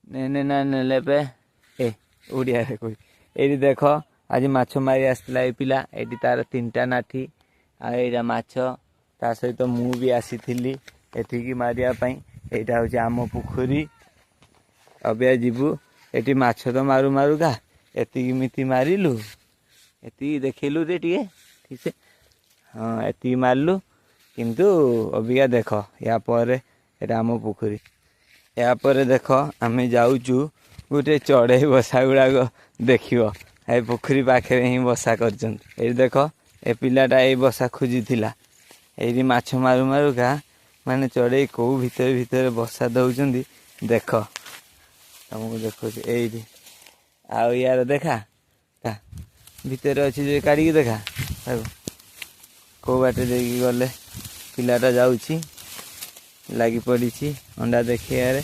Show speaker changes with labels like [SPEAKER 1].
[SPEAKER 1] ନେନେ ନା ନେଲେ ପେ ଏ ଓଡ଼ିଆରେ କହି ଏଇଠି ଦେଖ ଆଜି ମାଛ ମାରି ଆସିଥିଲା ଏଇ ପିଲା ଏଇଠି ତାର 3ଟା ନାଠି ଆଉ ଏଇଟା ମାଛ ତା ସହିତ ମୁଁ ବି ଆସିଥିଲି ଏଠିକି ମାରିବା ପାଇଁ। ଏଇଟା ହେଉଛି ଆମ ପୋଖରୀ। ଅବିଆ ଯିବୁ ଏଠି ମାଛ ତ ମାରୁ ମାରୁକା ଏତିକି ମିତି ମାରିଲୁ ଏତିକି ଦେଖେଇଲୁ ରେ ଟିକେ ଠିକ ସେ ହଁ ଏତିକି ମାରିଲୁ କିନ୍ତୁ ଅବିକା ଦେଖ ୟା ପରେ ଏଇଟା ଆମ ପୋଖରୀ। ଏହାପରେ ଦେଖ ଆମେ ଯାଉଛୁ ଗୋଟେ ଚଢ଼େଇ ବସା ଗୁଡ଼ାକ ଦେଖିବ ଏ ପୋଖରୀ ପାଖରେ ହିଁ ବସା କରିଛନ୍ତି। ଏଇଠି ଦେଖ ଏ ପିଲାଟା ଏଇ ବସା ଖୋଜିଥିଲା ଏଇଠି ମାଛ ମାରୁ ମାରୁକା ମାନେ ଚଢ଼େଇ କୋଉ ଭିତରେ ଭିତରେ ବସା ଦଉଛନ୍ତି ଦେଖ ତମକୁ ଦେଖୁଛି ଏଇଠି ଆଉ ୟାର ଦେଖା ଭିତରେ ଅଛି ଯେ କାଢ଼ିକି ଦେଖା ତାକୁ କୋଉ ବାଟେ ଦେଇକି ଗଲେ ପିଲାଟା ଯାଉଛି ଲାଗି ପଡ଼ିଛି ଅଣ୍ଡା ଦେଖେଇବାରେ।